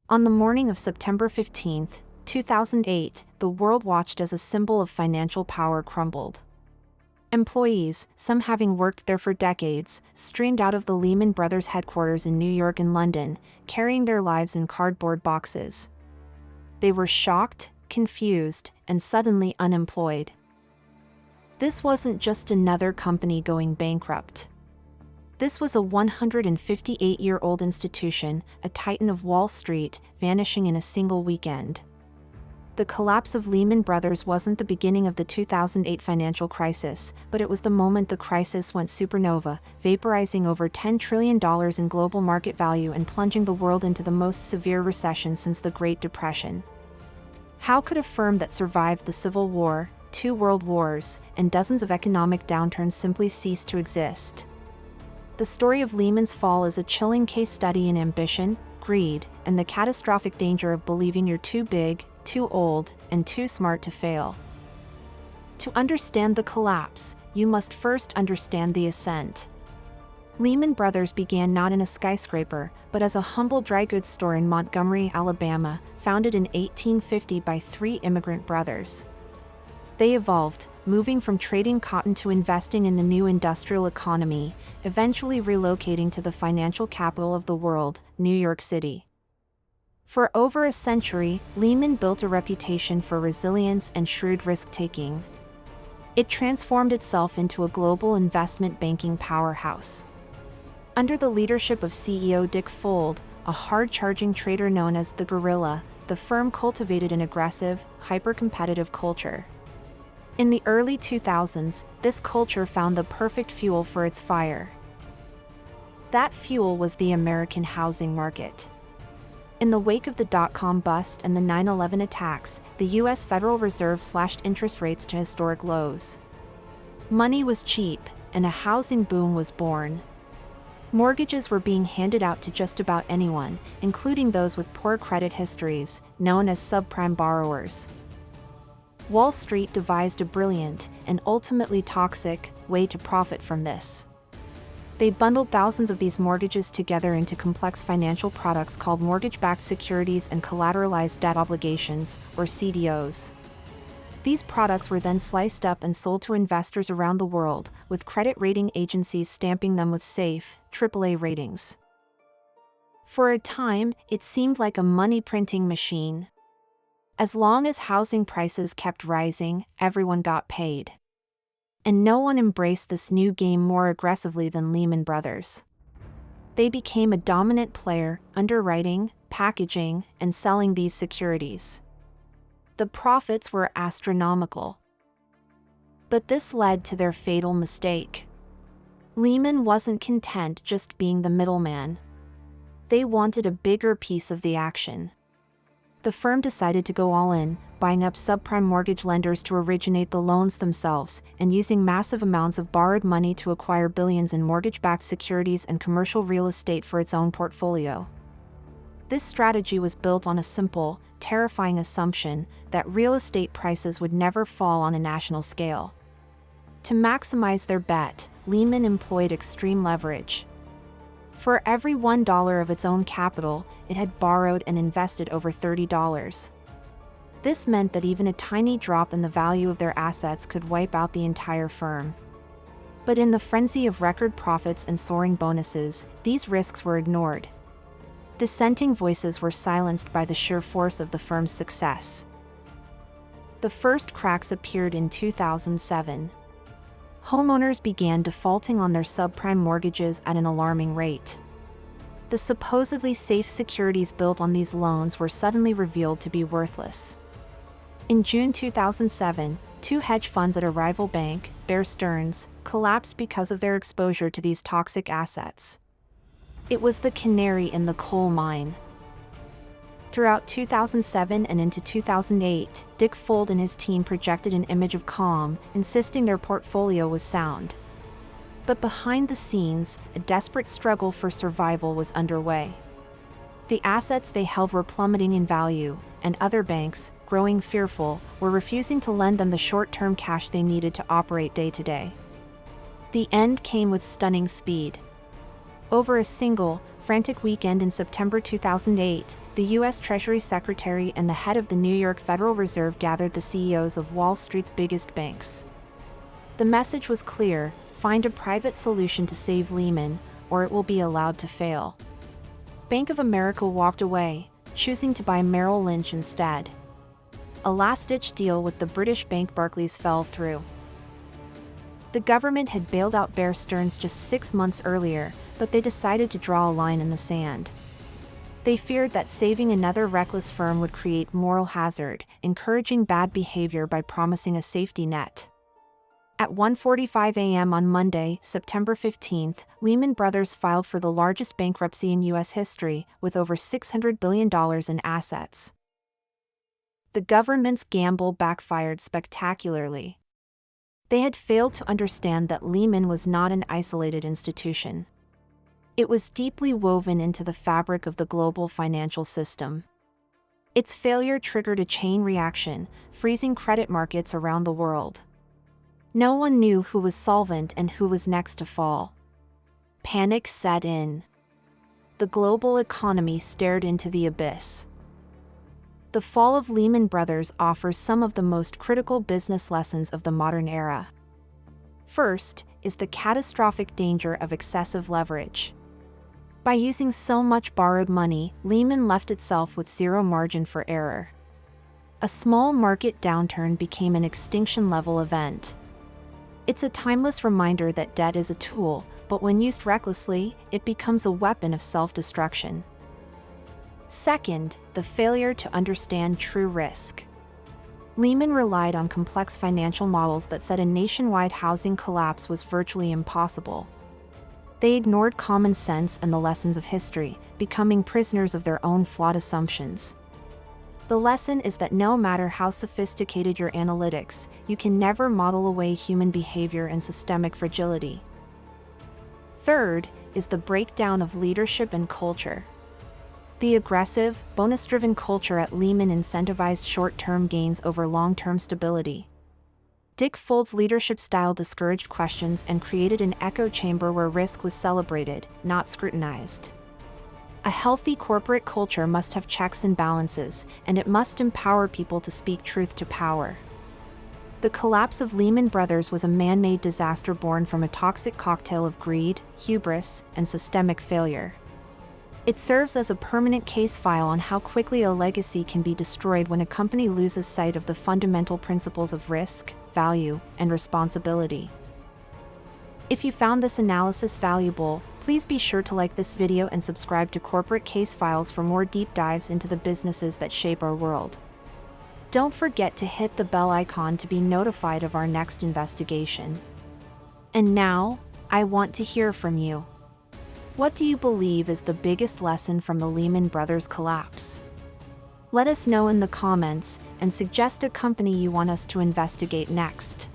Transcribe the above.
On the morning of September 15, 2008, the world watched as a symbol of financial power crumbled. Employees, some having worked there for decades, streamed out of the Lehman Brothers headquarters in New York and London, carrying their lives in cardboard boxes. They were shocked, confused, and suddenly unemployed. This wasn't just another company going bankrupt. This was a 158-year-old institution, a titan of Wall Street, vanishing in a single weekend. The collapse of Lehman Brothers wasn't the beginning of the 2008 financial crisis, but it was the moment the crisis went supernova, vaporizing over $10 trillion in global market value and plunging the world into the most severe recession since the Great Depression. How could a firm that survived the Civil War, 2 world wars, and dozens of economic downturns simply cease to exist? The story of Lehman's fall is a chilling case study in ambition, greed, and the catastrophic danger of believing you're too big, too old, and too smart to fail. To understand the collapse, you must first understand the ascent. Lehman Brothers began not in a skyscraper, but as a humble dry goods store in Montgomery, Alabama, founded in 1850 by 3 immigrant brothers. They evolved, moving from trading cotton to investing in the new industrial economy, eventually relocating to the financial capital of the world, New York City. For over a century, Lehman built a reputation for resilience and shrewd risk-taking. It transformed itself into a global investment banking powerhouse. Under the leadership of CEO Dick Fuld, a hard-charging trader known as the Gorilla, the firm cultivated an aggressive, hyper-competitive culture. In the early 2000s, this culture found the perfect fuel for its fire. That fuel was the American housing market. In the wake of the dot-com bust and the 9/11 attacks, the U.S. Federal Reserve slashed interest rates to historic lows. Money was cheap, and a housing boom was born. Mortgages were being handed out to just about anyone, including those with poor credit histories, known as subprime borrowers. Wall Street devised a brilliant, and ultimately toxic, way to profit from this. They bundled thousands of these mortgages together into complex financial products called mortgage-backed securities and collateralized debt obligations, or CDOs. These products were then sliced up and sold to investors around the world, with credit rating agencies stamping them with safe, AAA ratings. For a time, it seemed like a money-printing machine. As long as housing prices kept rising, everyone got paid. And no one embraced this new game more aggressively than Lehman Brothers. They became a dominant player, underwriting, packaging, and selling these securities. The profits were astronomical. But this led to their fatal mistake. Lehman wasn't content just being the middleman. They wanted a bigger piece of the action. The firm decided to go all in, buying up subprime mortgage lenders to originate the loans themselves, and using massive amounts of borrowed money to acquire billions in mortgage-backed securities and commercial real estate for its own portfolio. This strategy was built on a simple, terrifying assumption that real estate prices would never fall on a national scale. To maximize their bet, Lehman employed extreme leverage. For every $1 of its own capital, it had borrowed and invested over $30. This meant that even a tiny drop in the value of their assets could wipe out the entire firm. But in the frenzy of record profits and soaring bonuses, these risks were ignored. Dissenting voices were silenced by the sheer force of the firm's success. The first cracks appeared in 2007. Homeowners began defaulting on their subprime mortgages at an alarming rate. The supposedly safe securities built on these loans were suddenly revealed to be worthless. In June 2007, 2 hedge funds at a rival bank, Bear Stearns, collapsed because of their exposure to these toxic assets. It was the canary in the coal mine. Throughout 2007 and into 2008, Dick Fuld and his team projected an image of calm, insisting their portfolio was sound. But behind the scenes, a desperate struggle for survival was underway. The assets they held were plummeting in value, and other banks, growing fearful, were refusing to lend them the short-term cash they needed to operate day to day. The end came with stunning speed. Over a single, frantic weekend in September 2008, the U.S. Treasury Secretary and the head of the New York Federal Reserve gathered the CEOs of Wall Street's biggest banks. The message was clear: find a private solution to save Lehman, or it will be allowed to fail. Bank of America walked away, choosing to buy Merrill Lynch instead. A last-ditch deal with the British bank Barclays fell through. The government had bailed out Bear Stearns just 6 months earlier, but they decided to draw a line in the sand. They feared that saving another reckless firm would create moral hazard, encouraging bad behavior by promising a safety net. At 1:45 a.m. on Monday, September 15th, Lehman Brothers filed for the largest bankruptcy in U.S. history, with over $600 billion in assets. The government's gamble backfired spectacularly. They had failed to understand that Lehman was not an isolated institution. It was deeply woven into the fabric of the global financial system. Its failure triggered a chain reaction, freezing credit markets around the world. No one knew who was solvent and who was next to fall. Panic set in. The global economy stared into the abyss. The fall of Lehman Brothers offers some of the most critical business lessons of the modern era. First is the catastrophic danger of excessive leverage. By using so much borrowed money, Lehman left itself with zero margin for error. A small market downturn became an extinction-level event. It's a timeless reminder that debt is a tool, but when used recklessly, it becomes a weapon of self-destruction. Second, the failure to understand true risk. Lehman relied on complex financial models that said a nationwide housing collapse was virtually impossible. They ignored common sense and the lessons of history, becoming prisoners of their own flawed assumptions. The lesson is that no matter how sophisticated your analytics, you can never model away human behavior and systemic fragility. Third is the breakdown of leadership and culture. The aggressive, bonus-driven culture at Lehman incentivized short-term gains over long-term stability. Dick Fuld's leadership style discouraged questions and created an echo chamber where risk was celebrated, not scrutinized. A healthy corporate culture must have checks and balances, and it must empower people to speak truth to power. The collapse of Lehman Brothers was a man-made disaster born from a toxic cocktail of greed, hubris, and systemic failure. It serves as a permanent case file on how quickly a legacy can be destroyed when a company loses sight of the fundamental principles of risk, value, and responsibility. If you found this analysis valuable, please be sure to like this video and subscribe to Corporate Case Files for more deep dives into the businesses that shape our world. Don't forget to hit the bell icon to be notified of our next investigation. And now, I want to hear from you. What do you believe is the biggest lesson from the Lehman Brothers collapse? Let us know in the comments and suggest a company you want us to investigate next.